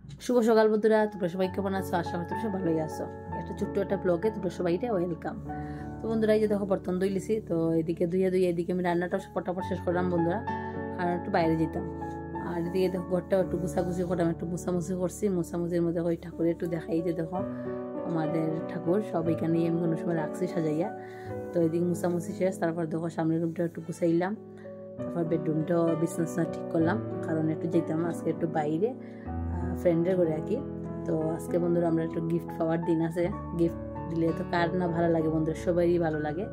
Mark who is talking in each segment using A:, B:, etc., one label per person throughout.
A: শুভ সকাল বন্ধুরা, তোমরা সবাই কেমন আছো? আশা করি তোমরা সবাই ভালোই আছো। একটা ছোট্ট একটা ব্লগে তোমরা সবাইকে ওয়েলকাম। তো বন্ধুরা, এই যে দেখো বর্তন ধুইলিছি, তো এদিকে ধুয়ে এদিকে আমি রান্নাটা ফটাফট শেষ করলাম বন্ধুরা, কারণ একটু বাইরে যেতাম। আর এদিকে দেখো ঘরটাও একটু গুছাগুছি করলাম, একটু মুছামুছি করছি। মুছামুছির মধ্যে ওই ঠাকুরের একটু দেখাই, যে দেখো আমাদের ঠাকুর সব এখানেই আমি কোনো সময় রাখছি সাজাইয়া। তো এদিকে মুছামুছি শেষ, তারপর দেখো সামনের রুমটা একটু গুছাইলাম, তারপর বেডরুমটাও বিছানা ঠিক করলাম, কারণ একটু যেতাম আজকে একটু বাইরে ফ্রেন্ডের করে আর কি। তো আজকে বন্ধুরা আমরা একটু গিফট পাওয়ার দিন আছে, গিফট দিলে তো কার না ভালো লাগে বন্ধুরা, সবারই ভালো লাগে।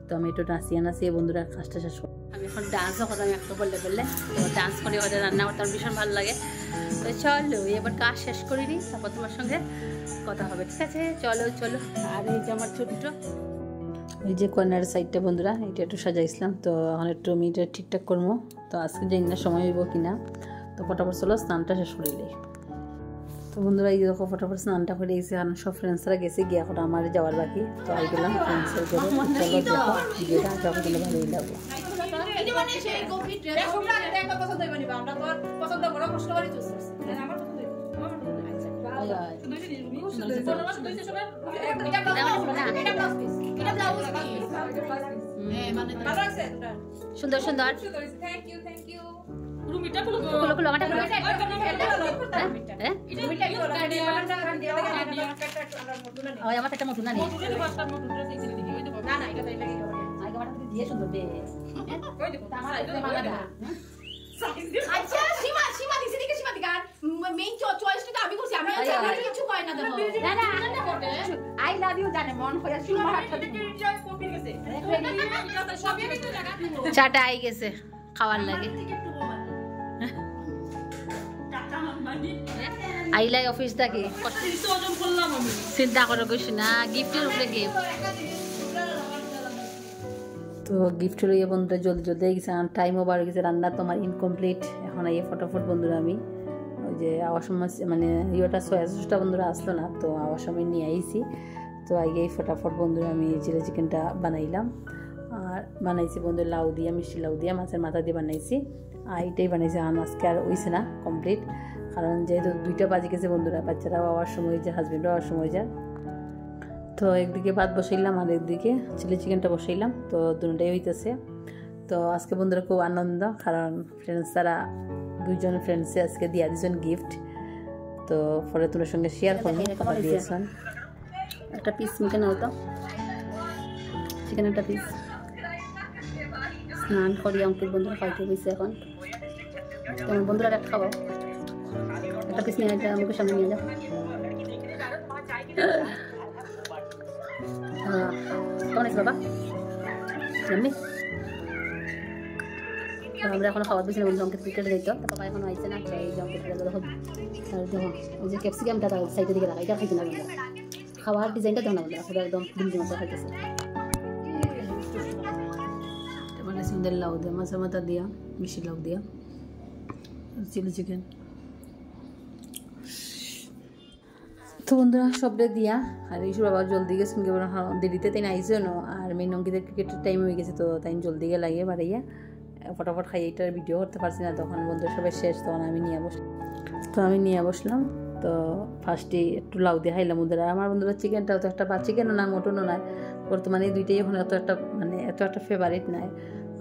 A: তো আমি একটু নাচিয়ে বন্ধুরা কাজটা শেষ করি। আমি এখন ডান্সও করতাম একটু বললে তো ডান্স করে ওদের রান্না করতে আমার ভীষণ ভালো লাগে। তো চলো এবার কাজ শেষ করে নিই, তারপর তোমার সঙ্গে কথা হবে, ঠিক আছে? চলো চলো। আর এই যে আমার ছোট্ট এই যে কর্নার সাইডটা বন্ধুরা, এটা একটু সাজাইছিলাম, তো এখন একটু আমি এটা ঠিকঠাক করবো। তো আজকে জানি না সময় হইব কিনা, তো ফটাফট চলো স্নানটা শেষ করিলে। তো বন্ধুরা, এই দেখো ফটাফট স্নানটা করে গেছে, কারণ সব ফ্রেন্ডসরা গেছে গিয়ে এখন আমার যাওয়ার বাকি। তো আই গেলাম ফ্রেন্ডসের করে, চলো দেখো ভিডিওটা আশা করি ভালোই লাগবে। সুন্দর সুন্দর আমার একটা মতো না আই লাভ ইউ জানে মন হয়ে চাটা আই গেছে খাওয়ার লাগে। আইলাই অফিস থাকি চিন্তা করে কইস না, গিফটের উপরে গিফট। তো গিফট লইয়া বন্ধুরা জলদি জলদি গেছে, টাইমও বার গেছে, রান্না তোমার ইনকমপ্লিট। এখন আইয়ে ফটাফট বন্ধুরা আমি ওই যে আওয়ার সময় মানে ইয়েটা সয়া সসটা বন্ধুরা আসলো না, তো আওয়ার সময় নিয়ে আইছি। তো আইয়ে ফটাফট বন্ধুরা আমি চিলি চিকেনটা বানাইলাম। আর বানাইছি বন্ধুরা লাউ দিয়া, মিষ্টি লাউ দিয়া, মাছের মাথা দিয়ে বানাইছি। আর এইটাই বানাইছি, আজকে আর হইছে না কমপ্লিট, কারণ যেহেতু 2টা বাজে গেছে বন্ধুরা, বাচ্চারাও আওয়ার সময় যায়, হাজবেন্ডও আওয়ার সময় যায়। তো একদিকে ভাত বসাইলাম আর একদিকে চিলি চিকেনটা বসাইলাম, তো দুটোটাই হইতেছে। তো আজকে বন্ধুরা খুব আনন্দ, কারণ ফ্রেন্ডসরা 2জন ফ্রেন্ডসে আজকে দিয়া দিয়েছেন গিফট। তো পরে তোমার সঙ্গে শেয়ার করবো কথা দিয়েছেন। একটা পিস মুখে নাও তো, চিকেন একটা পিস। স্নান করি অঙ্কিত বন্ধুরা খাইতে গেছে এখন, তোমার বন্ধুরা একটা খাবো, একটা পিস নিয়ে মুখের সামনে নিয়ে যাও। কেমন আছে বাবা? এমনি আমরা এখন খাওয়া দিয়েছিলাম বন্ধু, অঙ্কিত ক্রিকেটে যাইতো, বাবা এখন আইসে না। এই যে অঙ্কিত দেখো, দেখো ওই যে ক্যাপসিকামটা সাইডের দিকে রাখা, এটা খাইতে না বন্ধুরা, খাওয়ার ডিজাইনটা দেখো না বন্ধুরা, পুরো একদম বিল্ডিং মতো খাইতেছে। মানে সুন্দর লাউ দিয়া, মাছের মাথা দিয়া, মিষ্টি লাউ দিয়া, চিলি চিকেন। তো বন্ধুরা সবটা দিয়া আর এইসব বাবা জলদি গেছে, দেরিতে তাই আইসে না। আর মেন অঙ্কিতের ক্রিকেটের টাইম হয়ে গেছে, তো তাই জলদি গিয়ে লাগিয়ে বাড়াইয়া ফটাফট খাই, এইটার ভিডিও করতে পারছি না। তখন বন্ধু সবাই শেষ, তখন আমি নিয়ে বসলাম। তো ফার্স্টে একটু লাউ দিয়ে খাইলাম বন্ধুরা। আমার বন্ধুরা চিকেনটাও তো একটা, বা চিকেনও না মটনও নয়, বর্তমানে দুইটাই এখন এত একটা ফেভারিট নাই।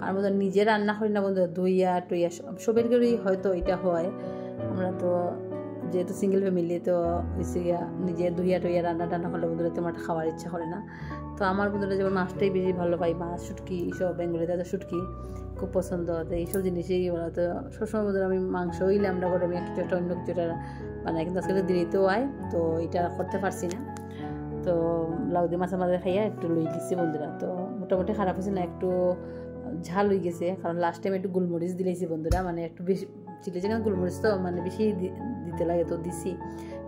A: আর বন্ধুরা নিজে রান্না করি না বন্ধুরা, ধুইয়া টুইয়া সবের করেই হয়তো এটা হয়। আমরা তো যেহেতু সিঙ্গেল ফ্যামিলি, তো নিজে ধুইয়া টুইয়া রান্না টান্না করলে বন্ধুরা তোমার খাওয়ার ইচ্ছা করে না। তো আমার বন্ধুরা যেমন মাছটাই বেশি ভালো পাই, মাছ শুটকি এইসব, বেঙ্গলিতে তো শুটকি খুব পছন্দ, তো এইসব জিনিসই ওরা। তো সবসময় বন্ধুরা আমি মাংস হইলে আমরা করে আমি কিছু একটা অন্য কিছুটা বানাই, কিন্তু আজকে দেরিতেও আয়, তো এটা করতে পারছি না। তো লাউ দিয়ে মাছের মাঝে খাইয়া একটু লই দিচ্ছি বন্ধুরা। তো মোটামুটি খারাপ হয়েছে না, একটু ঝাল হয়ে গেছে, কারণ লাস্ট টাইম একটু গোলমরিচ দিলেছি বন্ধুরা, মানে একটু বেশি চিলি চিকেন গোলমরিচ তো মানে বেশি দিতে লাগে, তো দিছি।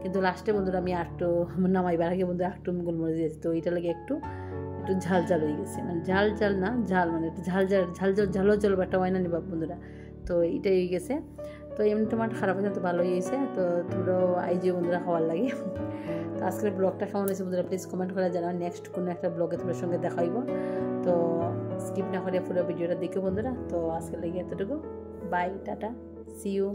A: কিন্তু লাস্টে বন্ধুরা আমি একটু নামাইবার আগে বন্ধুরা একটু গোলমরিচ দিয়েছি, তো এইটা লাগে একটু ঝাল হয়ে গেছে, মানে ঝাল না ঝাল, মানে একটু ঝালও একটা হয় না নিবা বন্ধুরা, তো এইটাই হয়ে গেছে। তো এমনি তোমার খারাপ হয়েছে, তো ভালোই হয়েছে। তো তোমরাও আইজিও বন্ধুরা খাওয়ার লাগে। তো আজকের ব্লগটা কেমন হয়েছে বন্ধুরা প্লিজ কমেন্ট করে জানাও, নেক্সট কোনো একটা ব্লগে তোমার সঙ্গে দেখাইব। তো স্কিপ না করে পুরো ভিডিওটা দেখো বন্ধুরা। তো আজকে লেগে এতটুকু, বাই, টাটা, সি ইউ।